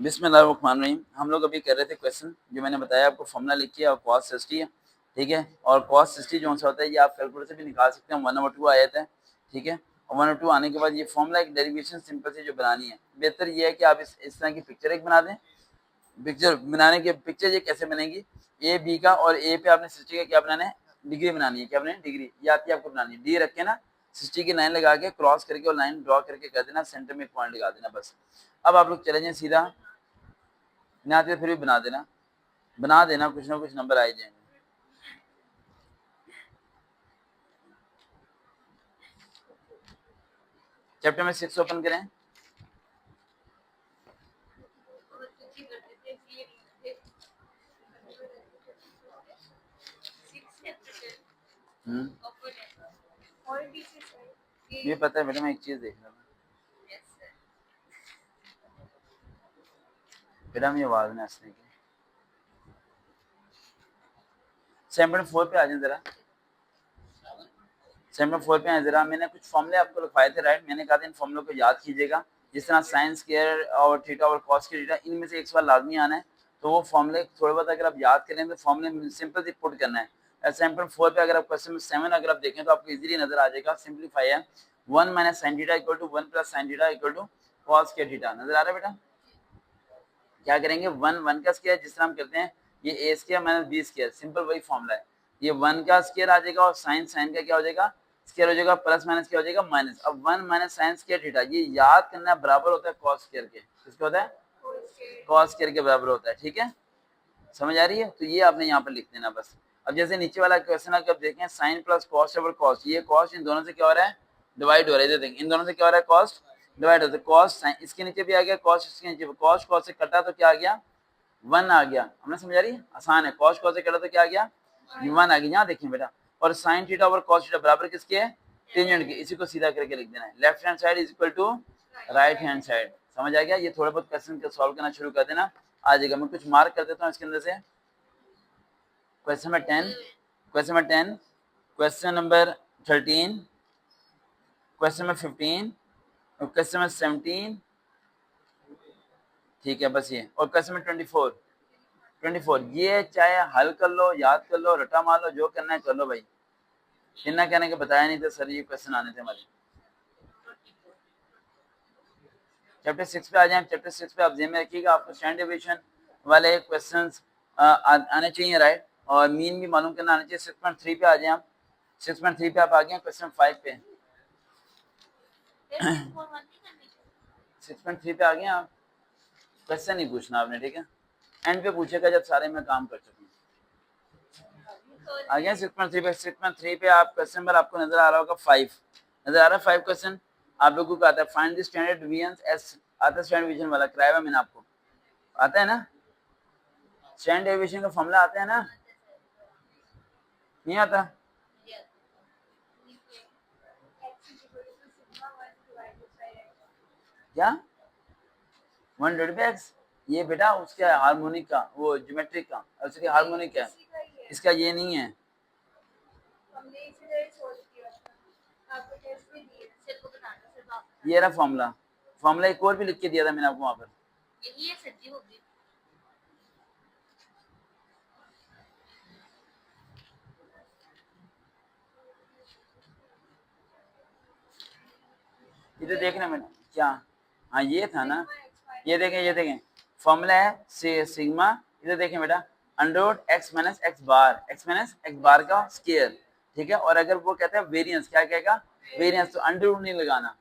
बिस्मिल्लाहिर्रहमानिर्रहीम। हम लोग अभी कर रहे थे क्वेश्चन, जो मैंने बताया आपको फॉर्मूला लिखिए और कॉस 60 है, ठीक है। और कॉस 60 जो सा होता है ये आप कैलकुलेटर से भी निकाल सकते हैं, 1/2 आ जाता है, ठीक है। और 1/2 आने के बाद ये फॉर्मूला एक डेरिवेशन सिंपल से जो बनानी है, बेहतर ये है कि आप इस तरह की पिक्चर एक बना दें। पिक्चर बनाने के पिक्चर ये कैसे बनेगी, ए बी का, और ए पे आपने 60 का क्या बनाना है, डिग्री बनानी है। क्या बनानी है, डिग्री। ये आती है आपको बनानी है, डी रख के ना 60 की लाइन लगा के क्रॉस करके और लाइन ड्रॉ करके कर देना, सेंटर में एक पॉइंट लगा देना बस। अब आप लोग चले जाएं सीधा, नहीं आते फिर भी बना देना, कुछ ना कुछ नंबर आ ही जाएंगे। चैप्टर में 6 ओपन करें। ये पता है बेटा, मैं एक चीज देख रहा हूँ बेटा, मैं आवाज में हंसने की। 7.4 पे आ जाए जरा, 7.4 पे आए जरा। मैंने कुछ फॉर्मूले आपको लिखवाए थे, राइट। मैंने कहा था इन फॉर्मूलों को याद कीजिएगा, जिस तरह साइन स्क्वायर और थीटा और कॉस के थीटा, इनमें से एक सवाल लाजमी आना है। तो वो फॉर्मूले थोड़े बहुत अगर आप याद करें तो फॉर्मूले सिंपल से पुट करना है। 7.4 पे अगर आप क्वेश्चन 7 अगर आप देखें तो आपको इजीली नजर आ जाएगा। सिंपलीफाई है, 1 minus sine theta equal to 1 plus sine theta equal to cos के थीटा। नजर आ रहा है बेटा। क्या करेंगे, 1 का स्क्वायर जिस तरह हम करते हैं, ये A square minus B square, simple वही फॉर्मूला है। ये 1 का स्क्वायर आ जाएगा और साइन का क्या हो जाएगा, स्क्वायर हो जाएगा, प्लस माइनस क्या हो जाएगा, माइनस। अब 1 माइनस साइन स्क्वायर थीटा, ये याद करना बराबर होता है कॉस स्क्वायर के। किसका होता है, कॉस स्क्वायर के बराबर होता है, ठीक है। समझ आ रही है, तो ये आपने यहाँ पर लिख देना बस। अब जैसे नीचे वाला क्वेश्चन अगर देखें, sine plus cos over cos, ये कॉस इन दोनों से क्या हो रहा है, डिवाइड हो रहा है। देखें इन दोनों से क्या हो रहा है, कॉस डिवाइड होता है। कॉस साइन इसके नीचे भी आ गया, कॉस इसके नीचे, कॉस कॉस से कटा तो क्या आ गया, 1 आ गया। हमने समझ आ रही है, आसान है। कॉस कॉस से कटा तो क्या आ गया, 1 आ गया। यहाँ देखिए बेटा, और sine theta over cos theta बराबर किसके है, टेंजेंट के। इसी को सीधा करके लिख देना है, left hand side is equal to right hand side. समझ आ गया। ये थोड़ा बहुत क्वेश्चन को सॉल्व करना शुरू कर देना, आ जाएगा। मैं कुछ मार्क कर देता हूँ इसके अंदर से। Question number 10, question number 10, question number 13, question number 15, question number 17, ठीक है बस ये, और क्वेश्चन नंबर 24। ये चाहे हल कर लो, याद कर लो, रटा मार लो, जो करना है कर लो भाई। इतना कहने के बताया नहीं था सर, ये क्वेश्चन आने थे हमारे। चैप्टर 6 पे आ जाए। चैप्टर 6 पे आप ध्यान में रखिएगा, आपको स्टैंडर्ड डेविएशन वाले क्वेश्चंस आने चाहिए, राइट। और मीन भी मालूम करना आना चाहिए। 6.3 पे आ जाए आप। 6.3 पे आप आ गए, क्वेश्चन 5 पे 6.3 पे आ गए आप। क्वेश्चन नहीं पूछना आपने, ठीक है, एंड पे पूछेगा जब सारे में काम कर चुके हैं। आ गया 6.3 पे। 6.3 पे आप क्वेश्चन पर आपको नजर आ रहा होगा 5, नजर आ रहा है 5 क्वेश्चन आप लोगों को आता है। Find the standard division S, आता है स्टैंडर्ड डिवीजन वाला, कराया हुआ मैंने आपको, आता है ना। स्टैंडर्ड डेविएशन का फॉर्मूला आता है ना, नहीं आता क्या, 1/x। ये बेटा उसके हार्मोनिक का, वो ज्योमेट्रिक का, उसके हार्मोनिक है, इसका ये नहीं है। ये रहा फॉर्मूला, फॉर्मूला एक और भी लिख के दिया था मैंने आपको वहां पर। यही है सच्ची होगी। इधर देखना मैंने क्या, हाँ ये था ना, ये देखें फॉर्मूला है सिग्मा। इधर देखें बेटा, अंडर x माइनस एक्स बार, x माइनस एक्स बार का स्क्वायर, ठीक है। और अगर वो कहता है वेरिएंस, क्या कहेगा, वेरिएंस, तो अंडर नहीं लगाना,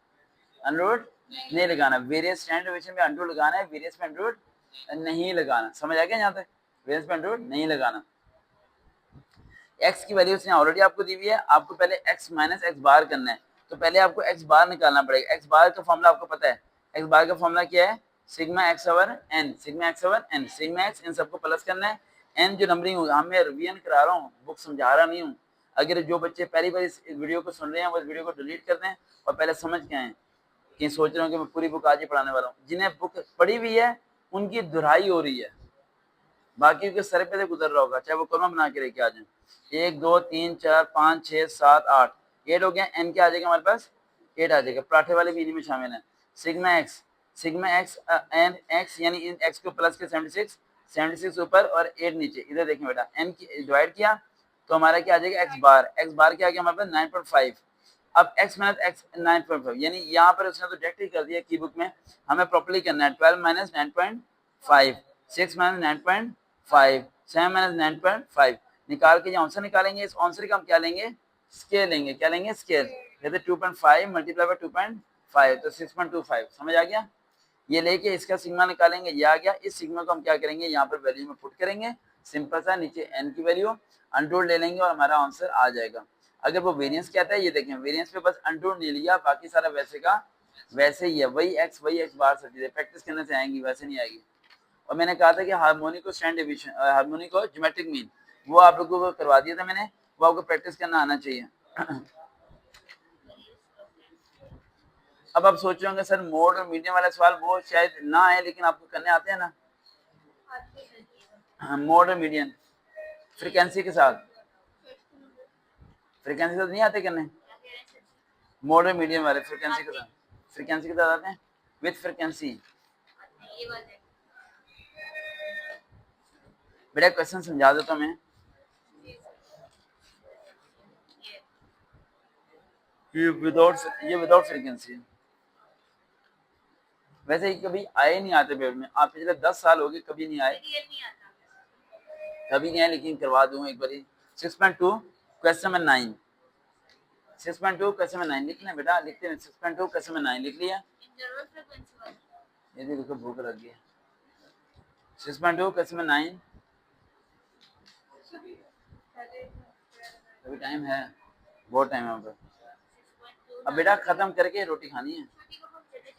अंडर नहीं लगाना। वेरिएंस स्टैंडर्ड डेविएशन में अंडर लगाना है, वेरिएंस में अंडर नहीं लगाना। समझ आ गया यहाँ तक, वेरिएंस में अंडर नहीं लगाना। x की वैल्यू उसने ऑलरेडी आपको दी हुई है, आपको पहले x माइनस एक्स बार करना है। तो पहले आपको x बार निकालना पड़ेगा। x बार का फॉर्मूला आपको पता है, x बार का फॉर्मूला क्या है, sigma x over n, sigma x over n, sigma x इन सबको प्लस करना है। n जो नंबरिंग होगा, मैं रिवीजन करा रहा हूँ, बुक समझा रहा नहीं हूँ। अगर जो बच्चे पहली बार इस वीडियो को सुन रहे हैं वो इस वीडियो को डिलीट कर दें और पहले समझ के आए, कि सोच रहे हो कि मैं पूरी बुक आज ही पढ़ाने वाला हूँ। जिन्हें बुक पढ़ी हुई है उनकी दुहराई हो रही है, बाकी के सर पे से गुजर रहा होगा, चाहे वो कलमा बना के लेके आ जाए। 1 2 3 4 5 6 7 8 8 हो गया। एन क्या आ जाएगा हमारे पास, 8 आ जाएगा। पराठे वाले भी इन्हीं में शामिल है। Sigma x, sigma x n x यानी इन एक्स को प्लस के 76 ऊपर और 8 नीचे। इधर देखें बेटा, एन की डिवाइड किया तो हमारा क्या आ जाएगा एक्स बार क्या आ गया हमारे पास 9.5। अब x माइनस एक्स 9.5 यानी यहाँ पर उसने तो डायरेक्ट ही कर दिया की बुक में, हमें प्रॉपर्ली करना है 12 माइनस 9.5, 6 माइनस 9.5, 7 माइनस 9.5 निकाल के जो आंसर निकालेंगे इस आंसर का हम क्या लेंगे, स्केल लेंगे। क्या लेंगे, स्केल। कहते 2.5 मल्टीप्लाई बाय 2.5 तो 6.25। समझ आ गया। ये लेके इसका सिग्मा निकालेंगे, ये आ गया। इस सिग्मा को हम क्या करेंगे, यहाँ पर वैल्यू में पुट करेंगे, सिंपल सा, नीचे n की वैल्यू अंडर ले लेंगे और हमारा आंसर आ जाएगा। अगर वो वेरिएंस कहता है, ये देखें वेरिएंस पे बस अंडर ले लिया, बाकी सारा वैसे का वैसे ही है, वही x बार सब चीजें प्रैक्टिस करने से आएंगी, वैसे नहीं आएगी। और मैंने कहा था कि हार्मोनिक को स्टैंड डिवीजन, हार्मोनिक को ज्योमेट्रिक मीन, वो आप लोगों को करवा दिया था मैंने, वो आपको प्रैक्टिस करना आना चाहिए। अब आप सोच रहे होंगे सर मोड और मीडियम वाला सवाल वो शायद ना आए, लेकिन आपको करने आते हैं ना। मोड और मीडियम फ्रीक्वेंसी के साथ, फ्रीक्वेंसी के साथ नहीं आते करने। मोड और मीडियम वाले फ्रीक्वेंसी के साथ, फ्रीक्वेंसी के साथ आते हैं विद फ्रीक्वेंसी। बेटा क्वेश्चन समझा देता हूं मैं। ये विदाउट फ्रीक्वेंसी वैसे ही कभी आए नहीं आते पेपर में। आप पिछले 10 साल हो गए कभी नहीं आए, कभी नहीं आए, लेकिन करवा दूं एक बार। 6.2 क्वेश्चन में 9, 6.2 क्वेश्चन में 9 लिखना बेटा, लिखते हैं 6.2 क्वेश्चन में 9 लिख लिया। ये देखो भूख लग गई। 6.2 क्वेश्चन में 9, अभी टाइम है, बहुत टाइम है वहाँ पर। अब बेटा खत्म करके रोटी खानी है,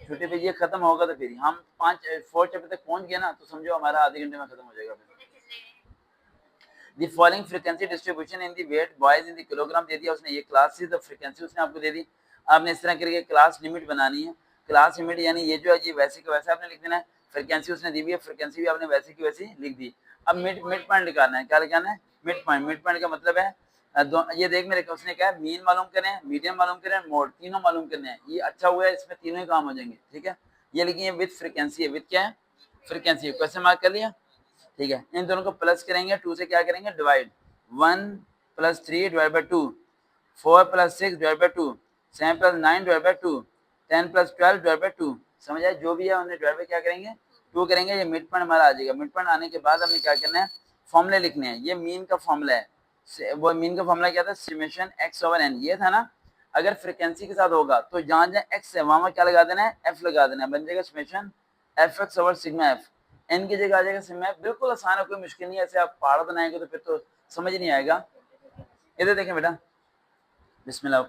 छुट्टी पे ये खत्म होगा तो फिर हम 4 चैप्टर तक पहुंच गए ना, तो समझो हमारा आधे घंटे में खत्म हो जाएगा। The following frequency distribution in the weight boys in the kilogram दे दिया उसने, ये क्लास द फ्रीक्वेंसी उसने आपको दे दी। आपने इस तरह करके क्लास लिमिट बनानी है। क्लास लिमिट यानी ये जो है ये वैसे का वैसे आपने लिख देना है। फ्रीक्वेंसी उसने दी हुई है, फ्रीक्वेंसी भी आपने वैसे की वैसी लिख दी। अब मिड पॉइंट निकालना है। क्या निकालना है, मिड पॉइंट। मिड पॉइंट का मतलब है ये देख मेरे उसने क्या है, मीन मालूम करें, मीडियम मालूम करें, मोड, तीनों मालूम करने हैं। ये अच्छा हुआ है, इसमें तीनों ही काम हो जाएंगे। ठीक है, ये लिखिए विद फ्रीक्वेंसी है, विद क्या है, फ्रीक्वेंसी। क्वेश्चन मार्क कर लिया। ठीक है, इन दोनों को प्लस करेंगे, 2 से क्या करेंगे divide, 1 + 3 divide by 2, 4 + 6 divide by 2, 7 + 9 divide by 2, 10 + 12 divide by 2। समझ आए, जो भी है उन्हें डिवाइड बाय क्या करेंगे 2 करेंगे। ये मिड पॉइंट हमारा आ जाएगा। मिड पॉइंट आने के बाद हमें क्या करना है, फॉर्मूले लिखने हैं। ये मीन का फॉर्मूला है। वो मीन का फॉर्मूला क्या था, समेशन x/n, ये था ना। अगर फ्रीक्वेंसी के साथ होगा तो जहां जहां x है वहां क्या लगा देना है, f लगा देना है, बन जाएगा समेशन fx/σf। n की जगह आ जाएगा सिग्मा f। बिल्कुल आसान है, कोई मुश्किल नहीं है। ऐसे आप पहाड़ बनाएंगे तो फिर तो समझ नहीं आएगा। इधर देखें बेटा, बिस्मिल्लाह।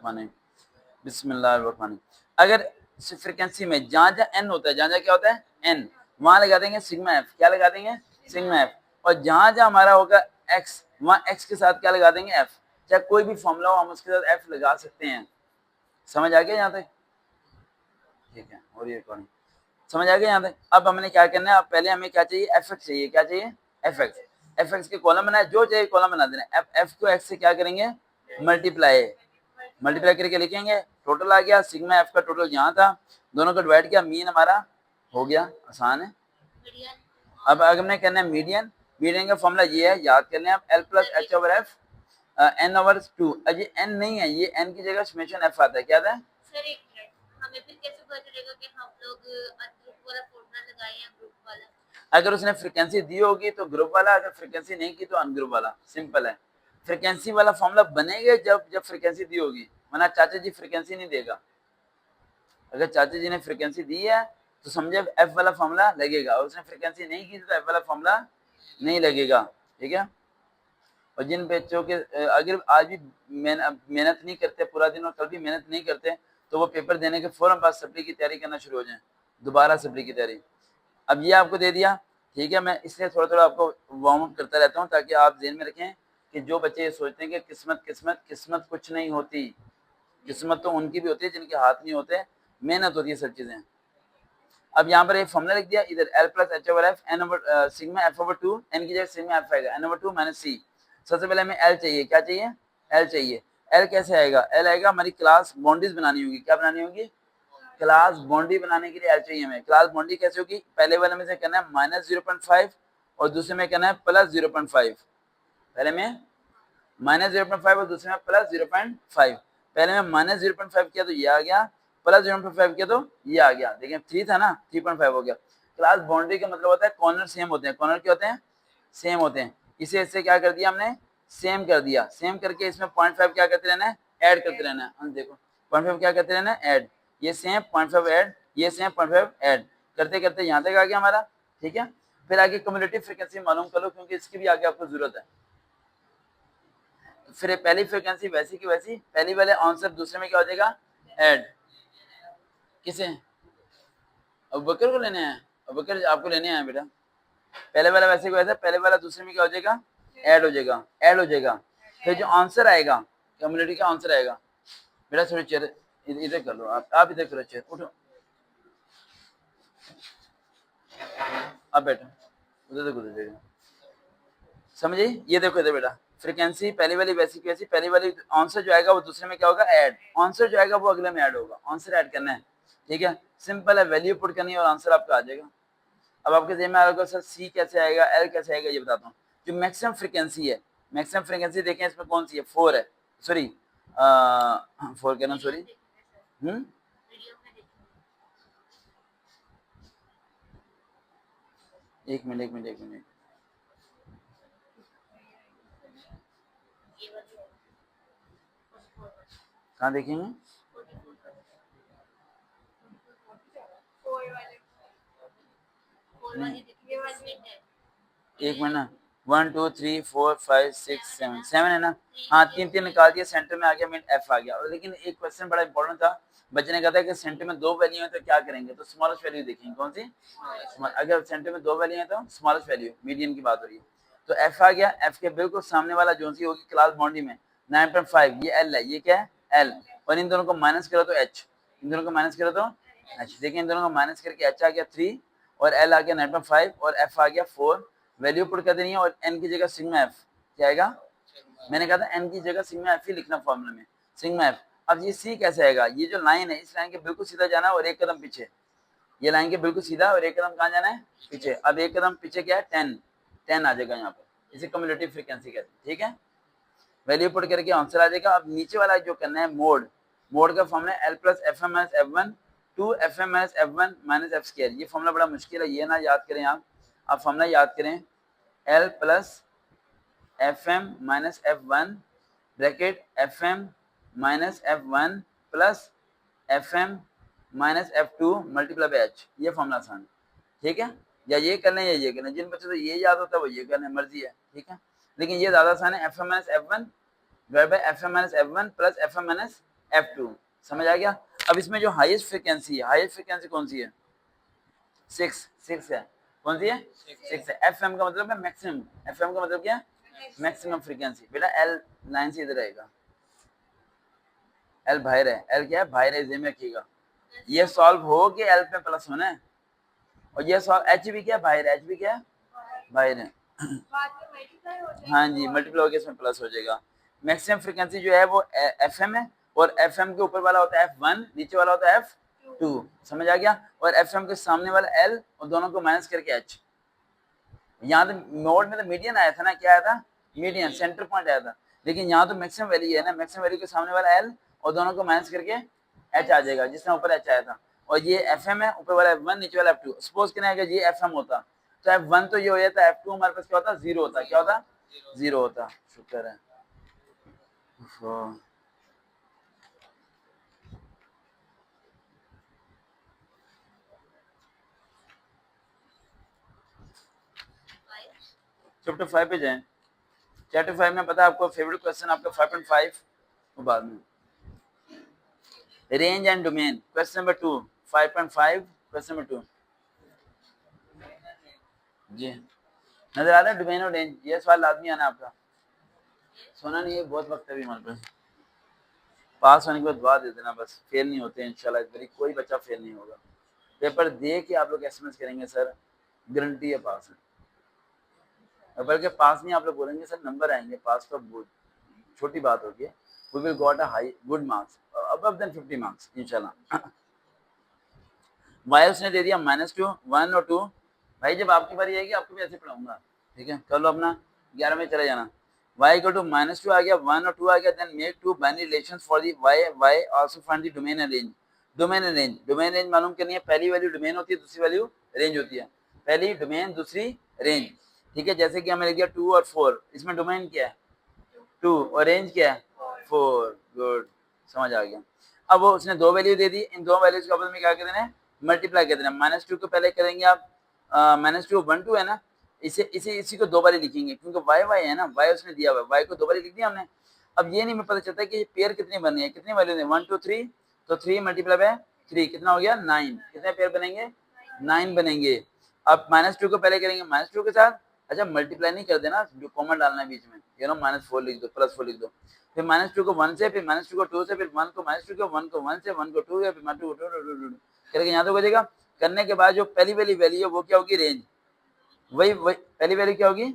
अगर फ्रीक्वेंसी में जहां जहां n होता है, जहां जहां क्या होता है n, वहां लगा देंगे सिग्मा f। क्या लगा देंगे, सिग्मा f। और जहां जहां हमारा होगा x, वहां x के साथ क्या लगा देंगे, f। चाहे कोई भी फॉर्मूला हो हम उसके साथ f लगा सकते हैं। समझ आ गया यहाँ तक, ठीक है। और ये रिकॉर्डिंग समझ आ गया यहाँ तक। अब हमने क्या करना है, अब पहले हमें क्या चाहिए, fx चाहिए। क्या चाहिए, fx के कॉलम बनाए, जो चाहिए कॉलम बना देना। f को x से क्या करेंगे, मल्टीप्लाई करके लिखेंगे। टोटल आ गया, सिग्मा f का टोटल यहाँ था, दोनों को डिवाइड किया, मीन हमारा हो गया। आसान है। अब अगर हमने करना है मीडियन, मीडियन का फॉर्मूला ये है, याद कर लें आप, l + h/f n/2। अजी n नहीं है, ये n की जगह समेशन f आता है। क्या आता है सर, एक मिनट, हमें फिर कैसे पता चलेगा कि हम लोग अनग्रुप वाला फॉर्मूला लगाए या ग्रुप वाला? अगर उसने फ्रीक्वेंसी दी होगी तो ग्रुप वाला, अगर फ्रीक्वेंसी नहीं की तो अनग्रुप वाला। सिंपल है। फ्रीक्वेंसी वाला फॉर्मूला बनेगा जब फ्रीक्वेंसी दी होगी, वरना चाचा जी फ्रीक्वेंसी नहीं देगा। अगर चाचा जी ने फ्रीक्वेंसी दी है तो समझे एफ वाला फॉर्मूला लगेगा, और उसने फ्रीक्वेंसी नहीं की तो एफ वाला फॉर्मूला नहीं लगेगा। ठीक है। और जिन बच्चों के अगर आज भी मेहनत नहीं करते पूरा दिन और कल भी मेहनत नहीं करते, तो वो पेपर देने के फौरन बाद सप्ली की तैयारी करना शुरू हो जाए, दोबारा सप्ली की तैयारी। अब ये आपको दे दिया, ठीक है। मैं इसलिए थोड़ा थोड़ा आपको वार्म अप करता रहता हूँ, ताकि आप ध्यान में रखें कि जो बच्चे ये सोचते हैं कि किस्मत कुछ नहीं होती, किस्मत तो उनकी भी होती है जिनके हाथ नहीं होते, मेहनत होती है सब चीजें। अब यहाँ पर एक फॉर्मूला लिख दिया, इधर l + h/f n sigma f/2, n की जगह सिग्मा f आएगा, n/2 - c। सबसे पहले हमें l चाहिए। क्या चाहिए, l चाहिए। l कैसे आएगा, l आएगा, हमारी क्लास बाउंड्रीज बनानी होगी। क्या बनानी होगी, क्लास बाउंड्री बनाने के लिए एल चाहिए हमें। क्लास बाउंड्री कैसे होगी, पहले वाले में से करना है -0.5 और दूसरे में करना है +0.5। पहले में -0.5 और दूसरे में +0.5। पहले में -0.5 किया तो ये आ गया, +0.5 किया तो ये आ गया। देखिए 3 था ना, 3.5 हो गया। क्लास बाउंड्री का मतलब होता है कॉर्नर सेम होते हैं। कॉर्नर क्या होते हैं, सेम होते हैं। इसे इससे क्या कर दिया हमने, सेम कर दिया। सेम करके इसमें 0.5 क्या करते रहना है, ऐड करते रहना है। हम देखो 0.5 क्या करते रहना है, ऐड। ये सेम 0.5 ऐड, ये सेम 0.5 ऐड करते करते यहाँ तक आ गया हमारा। ठीक है, फिर आगे क्यूमुलेटिव फ्रीक्वेंसी मालूम कर लो, क्योंकि इसकी भी आगे आपको जरूरत है। फिर पहली फ्रीक्वेंसी वैसी की वैसी, पहली वाले आंसर, दूसरे में क्या हो जाएगा, ऐड। किसे, अब बकर को लेने हैं, अब बकर आपको लेने आए बेटा। पहले वाला वैसे को वैसा, पहले वाला दूसरे में क्या हो जाएगा, ऐड हो जाएगा, ऐड हो जाएगा। फिर जो आंसर आएगा, कम्युनिटी का आंसर आएगा। बेटा थोड़ी चेयर इधर कर लो, आप इधर करो, चेयर उठो, अब बैठो, उधर तक उधर जाएगा। समझे, ये देखो इधर बेटा, फ्रीक्वेंसी पहली वाली वैसी की वैसी, पहली वाली आंसर जो आएगा वो दूसरे में क्या होगा, ऐड। आंसर जो आएगा वो अगले में ऐड होगा। आंसर ऐड करना है, ठीक है, सिंपल है, वैल्यू पुट करनी है और आंसर आपका आ जाएगा। अब आपके जेब में आ रहा सर सी कैसे आएगा, एल कैसे आएगा, ये बताता हूँ। जो मैक्सिमम फ्रीक्वेंसी है, मैक्सिमम फ्रीक्वेंसी देखें इसमें कौन सी है, 4 है, सॉरी 4 कहना, सॉरी एक मिनट कहाँ देखेंगे, एक मिनट ना, 1 2 3 4 5 6 7 7 है ना, हाँ 3 निकाल दिया, सेंटर में आ गया, मीन एफ आ गया। और लेकिन एक क्वेश्चन बड़ा इंपॉर्टेंट था, बच्चे ने कहा था कि सेंटर में 2 वैल्यू है तो क्या करेंगे, तो स्मॉलेस्ट वैल्यू देखेंगे, कौन सी, अगर सेंटर में 2 वैल्यू है तो स्मॉलेस्ट वैल्यू, मीडियन की बात हो रही है। तो एफ आ गया, एफ के बिल्कुल सामने वाला जो सी होगी क्लास बाउंड्री में 9.5, ये एल है, ये क्या है, एल। और इन दोनों को माइनस करो तो एच, इन दोनों को माइनस करो तो एच। देखिए इन दोनों को माइनस करके एच आ गया 3 और एल आ गया 9.5 और एफ आ गया 4। वैल्यू पुट कर देनी है और एन की जगह सिग्मा एफ क्या आएगा, मैंने कहा था एन की जगह सिग्मा एफ ही लिखना फॉर्मूला में, सिग्मा एफ। अब ये सी कैसे आएगा, ये जो लाइन है इस लाइन के बिल्कुल सीधा जाना है और एक कदम पीछे, ये लाइन के बिल्कुल सीधा और एक कदम कहाँ जाना है, पीछे। अब एक कदम पीछे क्या है, 10 आ जाएगा यहाँ पर, इसे कम्युलेटिव फ्रीक्वेंसी कहते हैं। ठीक है, वैल्यू पुट करके आंसर आ जाएगा। अब नीचे वाला जो करना है, मोड, मोड का formula L plus F M minus F one two F M minus F one minus F square. ये फॉर्मूला बड़ा मुश्किल है, ये ना याद करें आप फॉर्मूला याद करें, L plus F M minus F one bracket F M minus F one plus F M minus F two multiply by H. ये फॉर्मूला आसान, ठीक है, या ये कर लें या ये कर लें, जिन बच्चों को ये याद होता है वो ये कर लें, मर्जी है, ठीक है। लेकिन ये ज्यादा आसान है, F M minus F one by F M minus F one plus F M minus F two. समझ आ गया। अब इसमें जो हाईएस्ट फ्रीक्वेंसी है, हाईएस्ट फ्रीक्वेंसी कौन सी है, 6 है, कौन सी है, 6 है। एफ एम का मतलब है मैक्सिमम, एफ एम का मतलब क्या है, मैक्सिमम फ्रीक्वेंसी। बेटा एल लाइन से इधर रहेगा, एल बाहर है, एल क्या है, बाहर है, में रखिएगा। ये सॉल्व हो के एल पे प्लस होना है, और ये सॉल्व एच भी क्या है, बाहर है, एच भी क्या है, बाहर है। हाँ जी, मल्टीप्लाई होकर इसमें प्लस हो जाएगा। मैक्सिमम फ्रीक्वेंसी जो है वो एफ एम है, और एफ एम के ऊपर वाला होता है F1, नीचे वाला होता है F2। समझ आ गया। और एफ एम के सामने वाला L और दोनों को माइनस करके H। यहाँ तो मोड में तो मीडियन आया था ना, क्या आया था, मीडियन, सेंटर पॉइंट आया था। लेकिन यहाँ तो मैक्सिमम वैल्यू है ना, मैक्सिमम वैल्यू के सामने वाला L और दोनों को माइनस करके H आ जाएगा, जिसमें ऊपर H आया था। और ये FM है, ऊपर वाला F1, नीचे वाला F2। सपोज करना है कि ये FM होता तो F1 तो ये हो जाता, F2 हमारे पास क्या होता, 0 होता, क्या होता, 0 होता। शुक्र है। चैप्टर 5 पे जाएं। चैप्टर 5 में पता है आपको फेवरेट क्वेश्चन आपका 5.5 वो बाद में, range and domain, question number 2, 5.5 question number 2 जी। नजर आ रहा है, डोमेन और रेंज, ये सवाल लाजमी आना आपका। सोना नहीं है, बहुत वक्त है अभी हमारे पास। पास होने के बाद दुआ दे देना, बस फेल नहीं होते इंशाल्लाह, इस बारी कोई बच्चा फेल नहीं होगा। पेपर दे के आप लोग एसएमएस करेंगे सर गारंटी है पास है, बल्कि पास नहीं आप लोग बोलेंगे सर नंबर आएंगे, पास तो बहुत छोटी बात होगी। We will got a high good marks above then 50 marks इंशाल्लाह। y उसने दे दिया -2, 1 और 2। भाई जब आपकी बारी आएगी आपको भी ऐसे पढ़ाऊंगा, ठीक है? कर लो अपना, 11 में चले जाना। y इक्वल टू -2 आ गया, 1 और 2 आ गया, then make two binary relations for the y also find the domain and range. Domain range मालूम करनी है। पहली वैल्यू डोमेन होती है, दूसरी वैल्यू रेंज होती है। पहली डोमेन, दूसरी रेंज, ठीक है? जैसे कि हमें लिख दिया 2 और 4, इसमें डोमेन क्या है 2 और रेंज क्या है 4। गुड, समझ आ गया। अब वो उसने दो वैल्यू दे दी, इन दो वैल्यूज के आपस में क्या कर देना है, मल्टीप्लाई कर देना। -2 को पहले करेंगे आप, -2 1 2 है ना, इसी को दो बार लिखेंगे क्योंकि y है ना, y उसने दिया हुआ है, y को दो बार लिख दिया हमने। अब ये नहीं में पता चलता कि पेयर कितने बने हैं, कितने वैल्यू है 1 2 3, तो 3 मल्टीप्लाई बाय 3 कितना हो गया 9। कितने पेयर बनेंगे 9 बनेंगे। अब -2 को पहले करेंगे -2 के साथ, अच्छा मल्टीप्लाई नहीं कर देना, जो कॉमन डालना है बीच में, यू नो -4 लिख दो, +4 लिख दो। फिर -2 को 1 से, फिर -2 को 2 से, फिर 1 को -2 को 1 को 1 से, 1 को 2 से, फिर -2 को 2 करके यहाँ तक हो जाएगा। करने के बाद जो पहली वाली वैल्यू है वो क्या होगी रेंज, वही पहली वैल्यू क्या होगी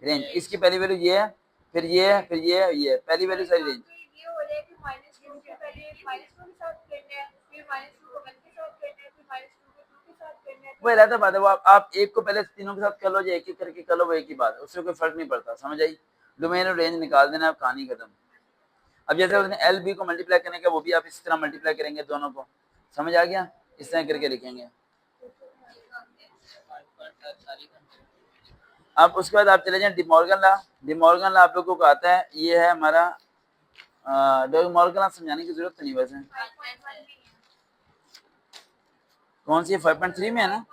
रेंज। इसकी पहली वैल्यू ये है, फिर ये है, फिर ये है, ये है, पहली वैल्यू सारी रेंज। ये हो रहा है कि -2 के पहले -2 के साथ करना है, फिर -2 को 1 के साथ करना है, फिर -2 को 2 के साथ करना है। वही रहता बात है, वो आप एक को पहले तीनों के साथ कर लो, या एक एक करके कर लो, वो एक ही बात है, उससे कोई फर्क नहीं पड़ता। समझ आई? डोमेन और रेंज निकाल देना, अब कहानी खत्म। अब जैसे उसने एल बी को मल्टीप्लाई करने का, वो भी आप इसी तरह मल्टीप्लाई करेंगे दोनों को। समझ आ गया? इस तरह करके लिखेंगे। अब उसके बाद आप चले जाएं डिमॉर्गन लॉ। डिमॉर्गन लॉ आप लोगों को आता है, ये है हमारा डिमॉर्गन लॉ समझाने की जरूरत नहीं वैसे। कौन सी 5.3 में है ना?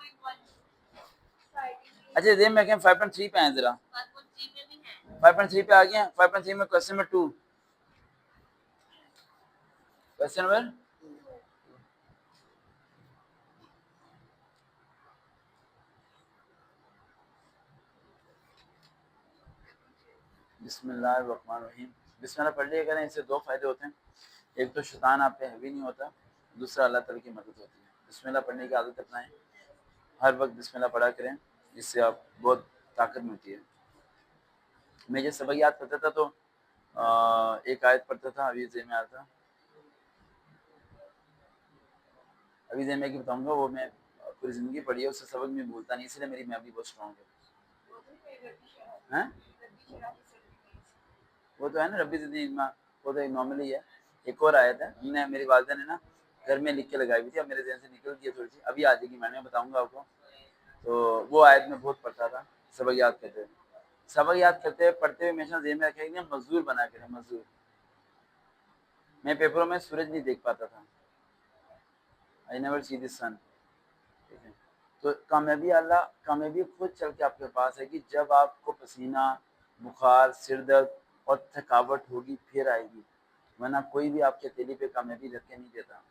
अच्छा ये मैं 5.3 पे आए जरा, 5.3 पे आ गए। 5.3 में क्वेश्चन नंबर 2, क्वेश्चन नंबर बिस्मिल्लाहिर्रहमानिर्रहीम। बिस्मिल्लाह पढ़ लिया करें, इससे दो फायदे होते हैं, एक तो शैतान आप पे हैवी नहीं होता, दूसरा अल्लाह ताला की मदद होती है। बिस्मिल्लाह पढ़ने की आदत अपनाएं, हर वक्त बिस्मिल्लाह पढ़ा करें, इससे आप बहुत ताकत मिलती है। मैं जब सबक याद करता था तो एक आयत पढ़ता था, अभी ज़हन में आता, अभी ज़हन में की बताऊंगा, वो मैं पूरी ज़िंदगी पढ़ी है, उससे सबक मैं भूलता नहीं, इसलिए मेरी मेमोरी बहुत स्ट्रॉन्ग है। वो तो है ना रब्बी ज़िदनी इल्मा, वो तो एक नॉर्मली है। एक और आयत है, हमने मेरी वालिदा ने ना घर में लिख के लगाई हुई थी, अब मेरे ज़हन से निकल गई थोड़ी सी, अभी आ जाएगी, मैं बताऊंगा आपको। तो वो आयत में बहुत पढ़ता था सबक याद करते हुए। सबक याद करते हुए पढ़ते हुए हमेशा ज़हन में रखेंगे मजदूर बना के, मजदूर। मैं पेपरों में सूरज नहीं देख पाता था, आई नेवर सी द सन। ठीक है, तो कामयाबी खुद चल के आपके पास है कि जब आपको पसीना, बुखार, सिर दर्द और थकावट होगी फिर आएगी, वरना कोई भी आपके अकेले पे कामयाबी रख के नहीं देता।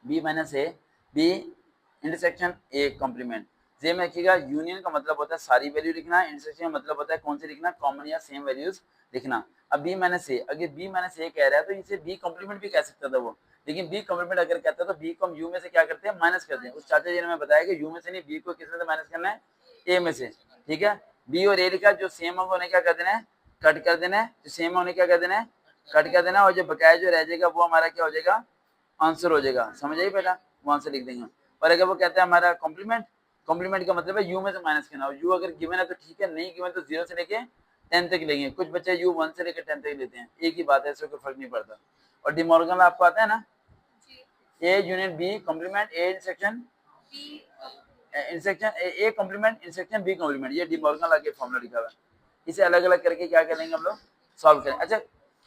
B minus A, B intersection A complement. जे में रखिएगा यूनियन का मतलब होता है सारी वैल्यू लिखना, इंटरसेक्शन का मतलब होता है कौन सी लिखना, कॉमन या सेम वैल्यूज लिखना। अब बी माइनस ए, अगर बी माइनस ए कह रहा है तो इसे बी कॉम्प्लीमेंट भी कह सकता था वो, लेकिन बी कॉम्प्लीमेंट अगर कहता है तो बी को हम यू में से क्या करते हैं माइनस करते हैं। उस चाचा जी ने हमें बताया कि यू में से नहीं, बी को किस में से माइनस करना है, ए में से। ठीक है, बी और ए लिखा, जो सेम होगा उन्हें क्या कर देना है, कट कर देना है, जो सेम होने क्या कर देना है, कट कर देना, और जो बकाया जो रह जाएगा वो हमारा क्या हो जाएगा, आंसर हो जाएगा। समझ आई बेटा, वो आंसर लिख देंगे। और अगर वो कहता है हमारा कॉम्प्लीमेंट, कॉम्प्लीमेंट का मतलब है यू में से माइनस करना, और यू अगर गिवन है तो ठीक है, नहीं गिवन तो 0 से लेके 10 तक लेंगे। कुछ बच्चे यू 1 से लेकर 10 तक लेते हैं, एक ही बात है, इससे कोई फर्क नहीं पड़ता। और डिमॉर्गन आपको आता है ना, A union B complement A intersection A complement intersection B complement, ये डिमॉर्गन के फॉर्मूला लिखा हुआ है। इसे अलग अलग करके क्या करेंगे हम लोग, सॉल्व करें। अच्छा,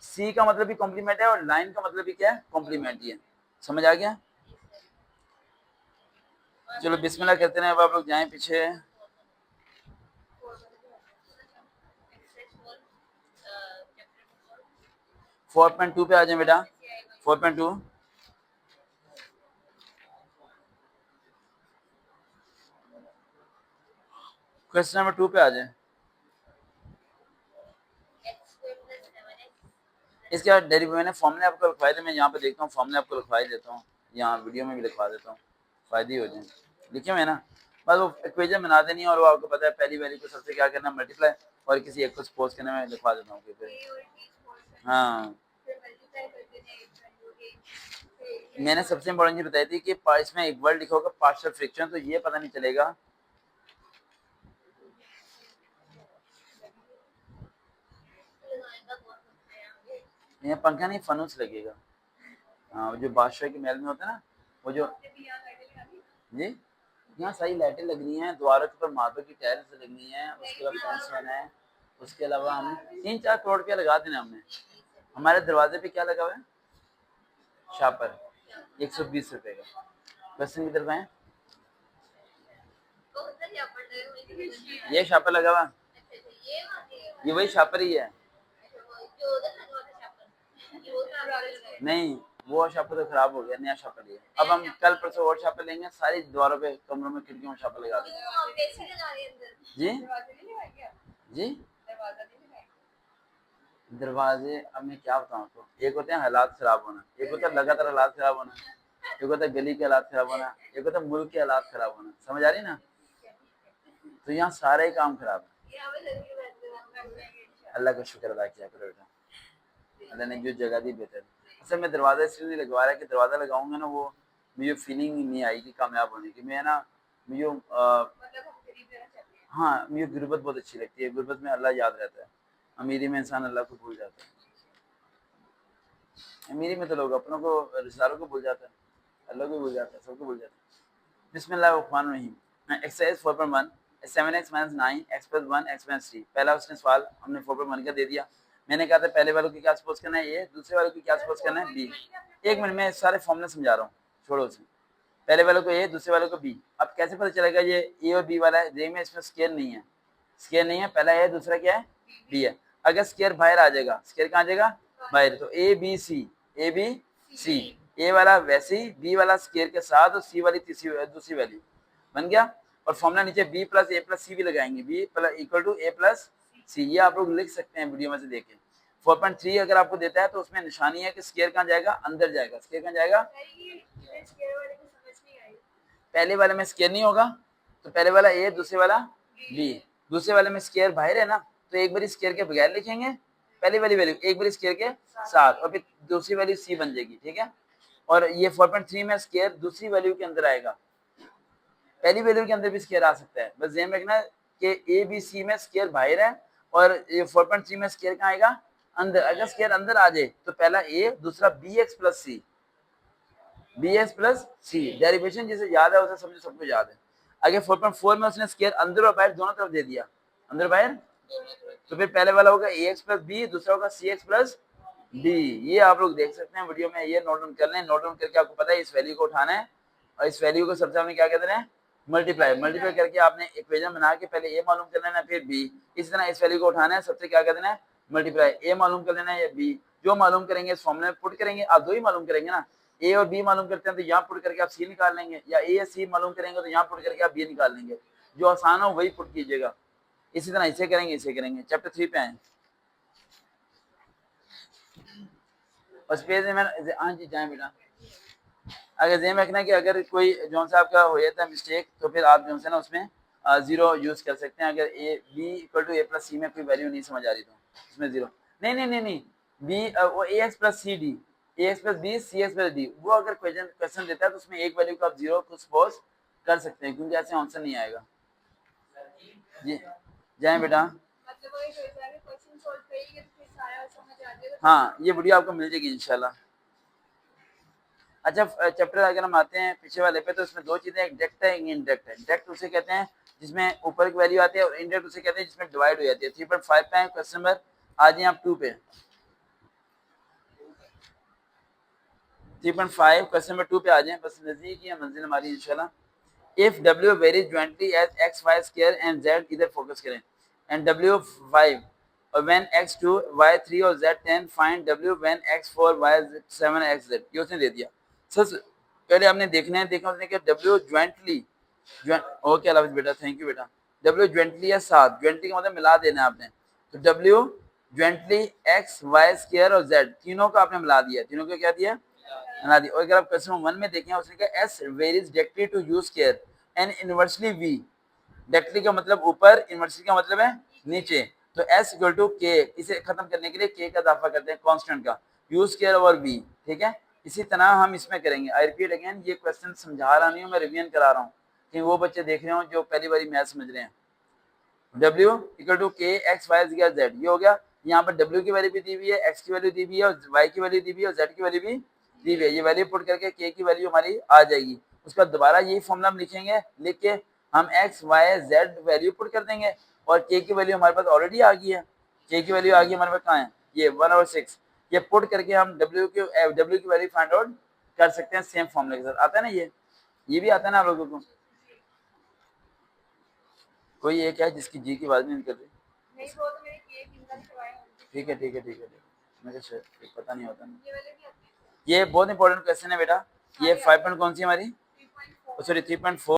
सी का मतलब भी कॉम्प्लीमेंट है और लाइन का मतलब भी क्या है, कॉम्प्लीमेंट ही है। समझ आ गया? चलो बिस्मिल्लाह कहते हैं, अब आप लोग जाएं पीछे। 4.2 पे आ जाए बेटा, 4.2। क्वेश्चन नंबर 2 पे आ जाए। इसके बाद डेरिवेटिव मैंने फॉर्मूले आपको लिखवाए थे, मैं यहाँ पे देखता हूँ फॉर्मूले आपको लिखवा ही देता हूँ, यहाँ वीडियो में भी लिखवा देता हूँ, फायदे हो जाए। लिखे हुए ना, बस वो इक्वेशन बना देनी है, और वो आपको पता है पहली वैल्यू को सबसे क्या करना, मल्टीप्लाई, और किसी एक को सपोज करने में लिखवा देता हूँ। हाँ मैंने सबसे इम्पोर्टेंट चीज बताई थी कि इसमें एक वर्ड लिखा होगा पार्शियल फ्रिक्शन, तो ये पता नहीं चलेगा। यहाँ पंखा नहीं, फनुस लगेगा। हाँ, जो बादशाह के महल में होता है ना, वो जो, जी यहाँ सारी लाइटें लग रही हैं, द्वारों के ऊपर मार्बल की टाइल्स लगनी है, उसके बाद फैंस होना है, उसके अलावा हम 3-4 करोड़ रुपया लगा देना हमने। हमारे दरवाजे पे क्या लगा हुआ है? शापर, 120 रुपए का। क्वेश्चन की तरफ आए, ये शापर लगा हुआ, ये वही शापर ही है। नहीं, वो शापर तो खराब हो गया, नया शापर लिया। अब हम कल परसों और शापर लेंगे, सारी द्वारों पे, कमरों में, खिड़कियों में शापर लगा देंगे। जी जी, दरवाजे अब मैं क्या बताऊं आपको, एक होते हैं हालात खराब होना, एक होता है लगातार हालात खराब होना, एक होता है गली के हालात खराब होना, एक होता है मुल्क के हालात खराब होना। समझ आ रही ना? तो यहाँ सारे ही काम खराब है। अल्लाह का शुक्र अदा किया करो बेटा, अल्लाह ने जो जगह दी बेहतर। अच्छा, मैं दरवाजा इसलिए नहीं लगवा रहा कि दरवाजा लगाऊंगा ना, वो मुझे फीलिंग नहीं आएगी कामयाब होने की। मैं ना, मुझे हाँ, मुझे गुर्बत बहुत अच्छी लगती है। गुर्बत में अल्लाह याद रहता है, अमीरी में इंसान अल्लाह को भूल जाता है। अमीरी में तो लोग अपनों को, रिश्तेदारों को भूल जाता है, अल्लाह को भूल जाता है, सबको भूल जाता है। बिस्मिल्लाहिर्रहमानिर्रहीम। Exercise 4.1, 7x - 9 x + 1 x - 3। पहला उसने सवाल हमने 4.1 का दे दिया। मैंने कहा था पहले वालों की क्या सपोज करना है, ये दूसरे वालों की क्या सपोज करना है, बी। एक मिनट में सारे फॉर्मूले समझा रहा हूँ, छोड़ो उसे। पहले वालों को ए, दूसरे वालों को बी। अब कैसे पता चलेगा ये ए और बी वाला है? देख में इसमें स्केयर नहीं है, स्केयर नहीं है, पहला ए, दूसरा क्या है, बी है। अगर स्केयर बाहर आ जाएगा, स्केयर कहाँ आ जाएगा, बाहर, तो A B C, A B C. ए वाला वैसे ही, बी वाला स्केयर के साथ, और सी वाली तीसरी दूसरी वैल्यू बन गया। और फॉर्मूला नीचे B plus A plus C भी लगाएंगे, B plus equal to A plus C. ये आप लोग लिख सकते हैं वीडियो में से देखें। 4.3 अगर आपको देता है तो उसमें निशानी है कि स्केयर कहाँ जाएगा, अंदर जाएगा। स्केयर कहाँ जाएगा, पहले वाले में स्केयर नहीं होगा, तो पहले वाला ए, दूसरे वाला बी। दूसरे वाले में स्केयर बाहर है ना, तो एक बार स्केयर के बगैर लिखेंगे पहली वाली वैल्यू, एक बार स्केयर के साथ, और फिर दूसरी वैल्यू सी बन जाएगी, ठीक है। और ये 4.3 में स्केयर दूसरी वैल्यू के अंदर आएगा, पहली वैल्यू के अंदर भी स्केयर आ सकता है। बस ध्यान रखना कि ए बी सी में स्केयर बाहर है, और ये 4.3 में स्केयर कहाँ आएगा, अंदर। अगर स्केयर अंदर आ जाए तो पहला ए, दूसरा बी एक्स प्लस सी, बी एक्स प्लस सी। डेरिवेशन जिसे याद है उसे समझो, सबको याद है। अगर 4.4 में उसने स्केयर अंदर और बाहर दोनों तरफ दे दिया, अंदर बाहर, तो फिर पहले वाला होगा ए एक्स प्लस बी, दूसरा होगा सी एक्स प्लस डी। ये आप लोग देख सकते हैं वीडियो में, ये नोट डाउन कर लें। नोट डाउन करके आपको पता है इस वैल्यू को उठाना है, और इस वैल्यू को सबसे हमने क्या कहते हैं, मल्टीप्लाई। मल्टीप्लाई करके आपने इक्वेशन बना के पहले ए मालूम कर लेना, फिर बी। इस तरह इस वैल्यू को उठाना है, सबसे क्या कहते हैं, मल्टीप्लाई। ए मालूम कर लेना या बी, जो मालूम करेंगे इस फॉर्मूले में पुट करेंगे। आप दो ही मालूम करेंगे ना, ए और बी मालूम करते हैं तो यहाँ पुट करके आप सी निकाल लेंगे, या ए या सी मालूम करेंगे तो यहाँ पुट करके आप बी निकाल लेंगे। जो आसान हो वही पुट कीजिएगा। इसी तरह इसे करेंगे, इसे करेंगे। चैप्टर 3 पे आए, उस पेज में हाँ जी जाए बेटा। अगर ध्यान रखना कि अगर कोई जो सा आपका हो जाता है मिस्टेक, तो फिर आप जो है ना उसमें जीरो यूज कर सकते हैं। अगर A B equal to A plus C में कोई वैल्यू नहीं समझ आ रही तो उसमें जीरो। नहीं नहीं नहीं नहीं, बी वो A X plus C D, A X plus B C X plus D, वो अगर क्वेश्चन देता है तो उसमें एक वैल्यू को आप जीरो को सपोज कर सकते हैं, क्योंकि ऐसे आंसर नहीं आएगा। जी जाए बेटा। हाँ, ये वीडियो आपको मिल जाएगी इंशाल्लाह। अच्छा, चैप्टर अगर हम आते हैं पीछे वाले पे, तो इसमें दो चीजें, एक डायरेक्ट है, एक इनडायरेक्ट है। डायरेक्ट उसे कहते हैं जिसमें ऊपर की वैल्यू आती है, और इनडायरेक्ट उसे कहते हैं जिसमें डिवाइड हो जाती है। 3.5 पे है क्वेश्चन नंबर, आ जाइए आप 2 पे। 3.5 क्वेश्चन नंबर 2 पे आ जाएं, बस नजदीक ही है मंजिल हमारी इंशाल्लाह। If w varies jointly as x y square and z, इधर फोकस करें, and w 5 और when x2 y3 और z10, find w when x4 y7 xz। ये उसने दे दिया। सर पहले आपने देखना है, देखा उसने कि w jointly, ओके अल्लाह बेटा, थैंक यू बेटा। w jointly है साथ, jointly का मतलब मिला देना है आपने, तो w jointly x y square और z तीनों का आपने मिला दिया, तीनों को क्या दिया, बना दी। और अगर आप क्वेश्चन 1 में देखें, उसने कहा s varies directly to u square and inversely v। Directly का मतलब ऊपर, इनवर्सली का मतलब है नीचे। तो s इक्वल टू k, इसे खत्म करने के लिए k का इजाफा करते हैं कांस्टेंट का, u स्क्वायर ओवर v, ठीक है। इसी तरह हम इसमें करेंगे। आई रिपीट अगेन, ये क्वेश्चन समझा रहा नहीं हूँ, मैं रिवीजन करा रहा हूँ कि वो बच्चे देख रहे हो जो पहली बारी मैथ समझ रहे हैं। W इक्वल टू के एक्स वाई जेड, ये हो गया। यहाँ पर W की वैल्यू भी दी हुई है, X की वैल्यू दी हुई है, और Y की वैल्यू दी हुई है, और Z की वैल्यू भी दी हुई है। ये वैल्यू पुट करके K की वैल्यू हमारी आ जाएगी। उसके बाद दोबारा यही फॉर्मूला हम लिखेंगे, लिख के हम X Y Z value put कर देंगे, और K की वैल्यू हमारे पास ऑलरेडी आ गई है। K की वैल्यू आ गई हमारे पास, कहाँ है ये 1/6। ये पुट करके हम W की वैल्यू फाइंड आउट कर सकते हैं सेम फॉर्मूले के साथ। आता है ना ये भी आता है ना आप लोगों को? कोई एक है जिसकी जी की आवाज नहीं निकल रही? नहीं, वो तो मेरे केक इनका करवाया है। ठीक है ठीक है ठीक है, मुझे शायद पता नहीं होता ना। ये वाले भी आते हैं। ये बहुत इंपॉर्टेंट क्वेश्चन है बेटा। ये 5 पॉइंट कौन सी है हमारी? 3.4 सॉरी 3.4।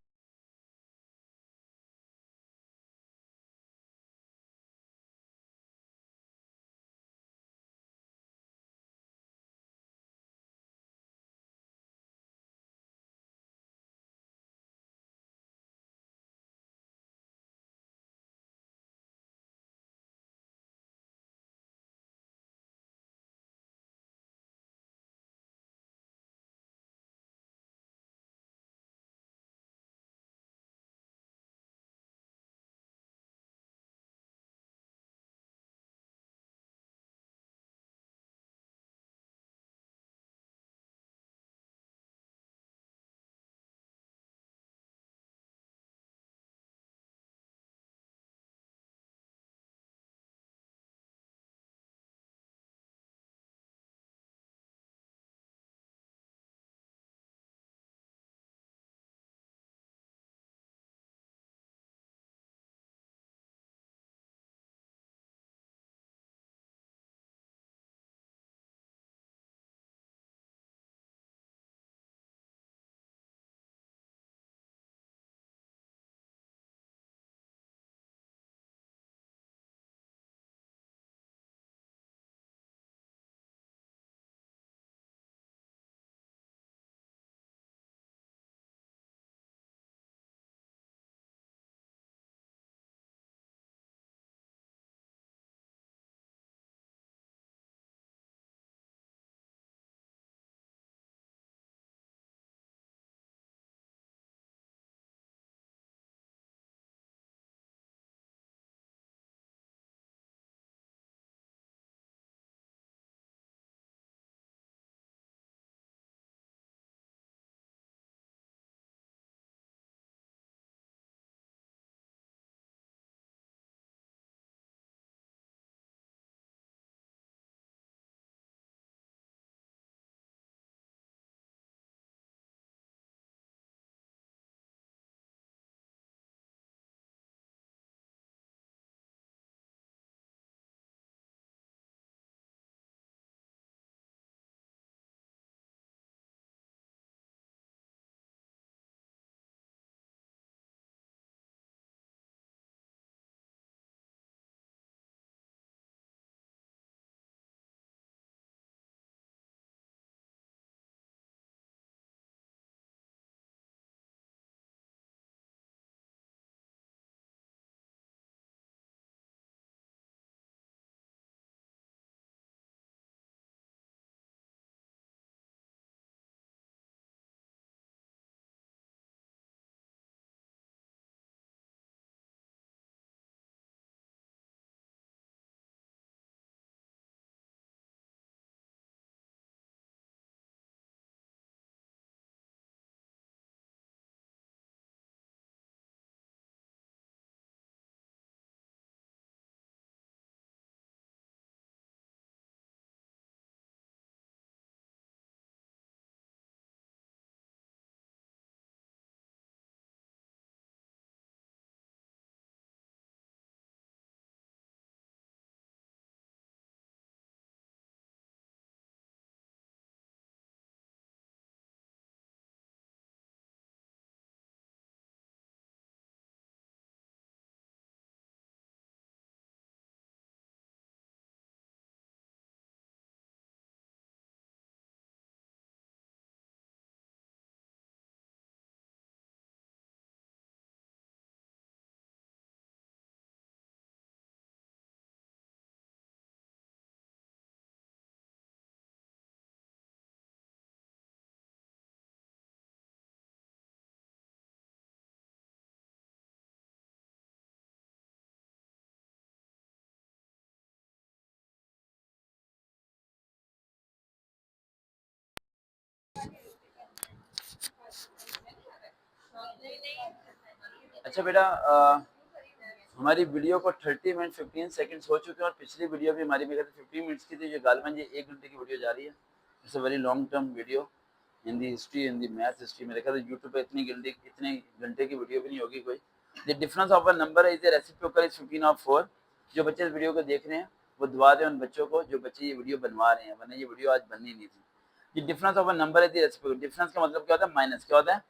अच्छा बेटा, हमारी वीडियो को 30 मिनट 15 सेकंड्स हो चुके हैं और पिछली वीडियो भी हमारी मेरे 15 मिनट्स की थी, जो गालिबन ये 1 घंटे की वीडियो जा रही है। It's a very long term video, Hindi history, Hindi math history. मेरे ख्याल से यूट्यूब पे इतने घंटे की वीडियो भी नहीं होगी कोई। The difference of a number is the reciprocal is 15 of 4। जो बच्चे इस वीडियो को देख रहे हैं वो दुआ दें उन बच्चों को जो बच्चे ये वीडियो बनवा रहे हैं, वरना ये वीडियो आज बननी नहीं थी। ये difference of a number is the reciprocal. Difference का मतलब क्या होता है? माइनस। क्या होता है?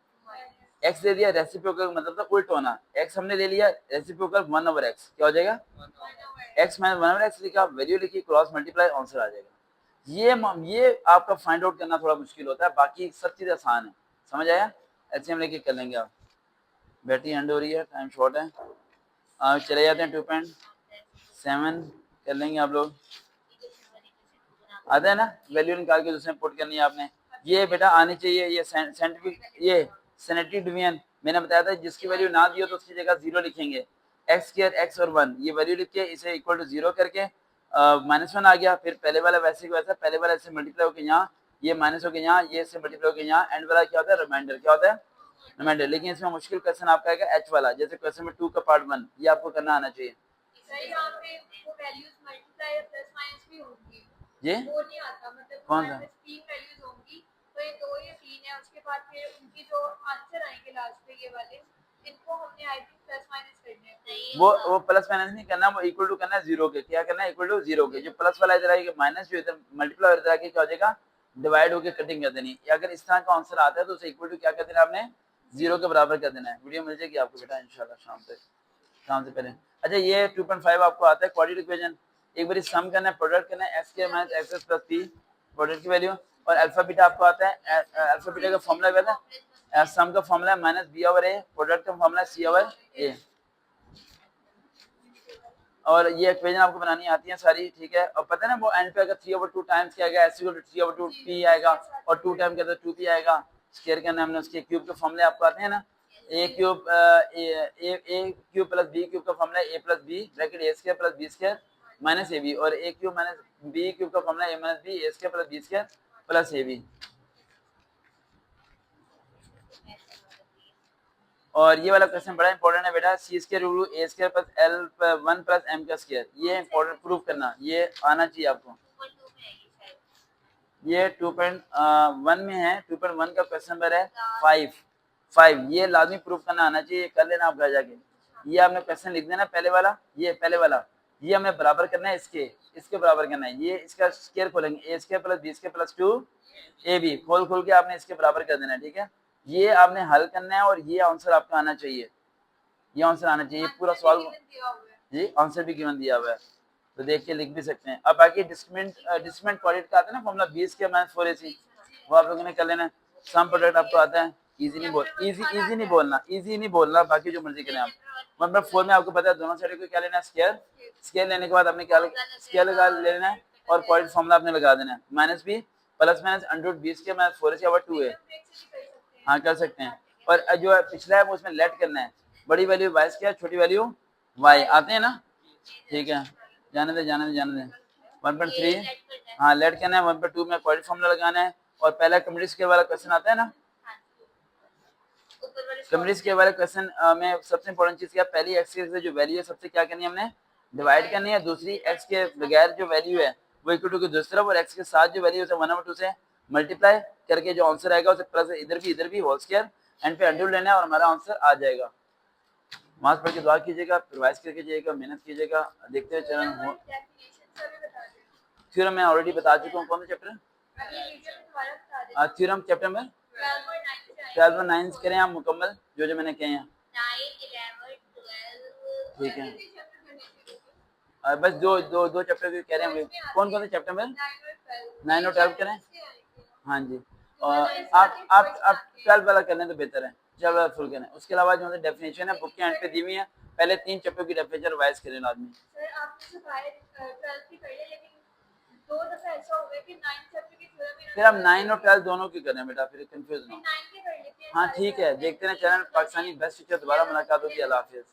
एक्स दे दिया, रेसिप्रोकल मतलब था उल्ट होना। एक्स हमने ले लिया, रेसिप्रोकल 1/x, क्या हो जाएगा? एक्स माइनस 1/x लिखा, वैल्यू लिखी, क्रॉस मल्टीप्लाई, आंसर आ जाएगा। ये आपका फाइंड आउट करना थोड़ा मुश्किल होता है, बाकी सब चीज आसान है। समझ आया? ऐसे हम लेके कर लेंगे। आप बैटरी एंड हो रही है, टाइम शॉर्ट है। आप चले जाते हैं 2.7 कर लेंगे आप लोग। आता है ना? वैल्यू निकाल के दूसरे पुट करनी है आपने। ये बेटा आनी चाहिए, ये साइंटिफिक, ये सैनिटरी डिवीजन मैंने बताया था, जिसकी वैल्यू ना दी हो तो उसकी जगह 0 लिखेंगे। एक्स स्क्वायर, एक्स और 1, ये वैल्यू लिख के इसे इक्वल टू 0 करके -1 आ गया। फिर पहले वाला वैसे ही वैसा, पहले वाला इससे मल्टीप्लाई होकर यहाँ, ये माइनस होकर यहाँ, ये इससे मल्टीप्लाई होकर यहाँ, एंड वाला क्या होता है? रिमाइंडर। क्या होता है? रिमाइंडर। लेकिन इसमें मुश्किल क्वेश्चन आपका आएगा एच वाला, जैसे क्वेश्चन में 2 का पार्ट 1, ये आपको करना आना चाहिए। यहाँ पे वो वैल्यूज मल्टीप्लाई या प्लस माइनस भी होंगी, जी वो नहीं आता, मतलब कौन सा? 3 वैल्यूज होंगी, तो ये 2 या 3 है, उसके बाद फिर उनकी जो आंसर आएंगे लास्ट पे ये वाले, इनको हमने आई थिंक प्लस माइनस करने हैं। वो प्लस माइनस नहीं करना, वो इक्वल टू करना है 0 के। क्या करना है? इक्वल टू 0 के। जो प्लस वाला इधर आएगा माइनस, जो इधर मल्टीप्लाई इधर आके क्या हो जाएगा? डिवाइड होकर कटिंग कर देनी। अगर इस तरह का आंसर आता है तो उसे इक्वल टू क्या कर देना आपने? 0 के बराबर कर देना है। वीडियो मिल जाएगी आपको बेटा इंशाल्लाह शाम तक, शाम से पहले। अच्छा, ये 2.5 आपको आता है क्वाड्रेटिक इक्वेशन। एक बार सम करना है, प्रोडक्ट करना है, एक्स के minus x plus P, product की वैल्यू। और अल्फा बीटा आपको आता है, अल्फा बीटा का फॉर्मूला क्या है? सम का फॉर्मूला है माइनस बी ओवर ए, प्रोडक्ट का फॉर्मूला है सी ओवर ए। और ये इक्वेशन आपको बनानी आती है सारी, ठीक है। और पता है ना वो एंड पे अगर 3/2 टाइम्स क्या आएगा, एस इक्वल टू 3/2 पी आएगा, और 2 टाइम करते 2 पी आएगा। स्क्वायर करना हमने, उसके क्यूब के फॉर्मूले आपको आते हैं ना। A cube plus b cube का formula a plus b bracket a square plus b square minus A b, और a cube minus b cube का formula a minus b a square plus b square plus a b. और ये वाला question बड़ा important है बेटा, c square root a square plus l 1 plus m का square, ये इंपॉर्टेंट प्रूफ करना, ये आना चाहिए आपको। ये 2.1 में है, 2.1 का क्वेश्चन नंबर है 5, ये लाजमी प्रूफ करना आना चाहिए, कर लेना आप घर जाके। ये आपने क्वेश्चन लिख देना पहले वाला, ये पहले वाला, ये हमें बराबर करना है इसके बराबर करना है। ये इसका स्क्वायर खोलेंगे, a square plus b square plus 2 a b, खोल के आपने इसके बराबर कर देना है, ठीक है। ये आपने हल करना है और ये आंसर आपका आना चाहिए, ये आंसर आना चाहिए पूरा सॉल्व। जी आंसर भी गिवन दिया हुआ है, तो देख के लिख भी सकते हैं। अब बाकी डिस्क्रिमिनेंट प्रोडक्ट का आता है ना फॉर्मूला 20 के माइनस 4ac, वो आप लोगों ने कर लेना है। सम प्रोडक्ट आपको आता है, इजी नहीं बोलना, बाकी जो मर्जी करें आप। 1/4 में आपको पता है दोनों साइड को क्या लेना है? स्क्वायर लेने के बाद आपने क्या स्क्वायर लगा लेना है, और पॉइंट फॉर्मूला आपने लगा देना है, minus B plus minus under 20 के माइनस 4ac ओवर 2a। हाँ कर सकते हैं। और जो पिछला है वो उसमें लेट करना है, बड़ी वैल्यू y स्क्वायर, छोटी वैल्यू y, आते हैं ना, ठीक है। जाने दे 1.3, हाँ लेट करना है। 1/2 में क्वाड्रेटिक फॉर्मूला लगाना है, और पहला कम्युनिस्ट के वाला क्वेश्चन आता है ना, कम्युनिस्ट के वाले क्वेश्चन में सबसे इंपॉर्टेंट चीज क्या, पहली एक्स से जो वैल्यू है सबसे क्या करनी है हमने? डिवाइड करनी है। दूसरी एक्स के बगैर जो वैल्यू है वो इक्वल टू की दूसरी तरफ, और एक्स के साथ जो वैल्यू है 1/2 से मल्टीप्लाई करके जो आंसर आएगा उसे प्लस इधर भी होल स्क्वायर, एंड पे अंडर लेना है और हमारा आंसर आ जाएगा। मार्क्स पढ़ के दुआ कीजिएगा, रिवाइज करके जाइएगा, मेहनत कीजिएगा। देखते हैं चरण हो। थ्योरम मैं ऑलरेडी बता चुका हूँ, कौन सा चैप्टर? थ्योरम चैप्टर में 12 और 9 करें आप मुकम्मल, जो मैंने कहे हैं, ठीक है। बस दो चैप्टर कह रहे हैं, कौन से चैप्टर में? 9 और 12 करें, हाँ जी। और आप 12 वाला कर लें तो बेहतर है, 12 वाला फुल करें। उसके अलावा जो डेफिनेशन है बुक के एंड पे दी हुई है, पहले 3 चैप्टर की डेफिनेशन रिवाइज करें आदमी। फिर हम 9 और 12 दोनों की करें बेटा, फिर कंफ्यूज ना हो। हाँ ठीक है, देखते हैं चैनल पाकिस्तानी बेस्ट टीचर, दोबारा मुलाकात होगी। अल्लाह हाफिज़।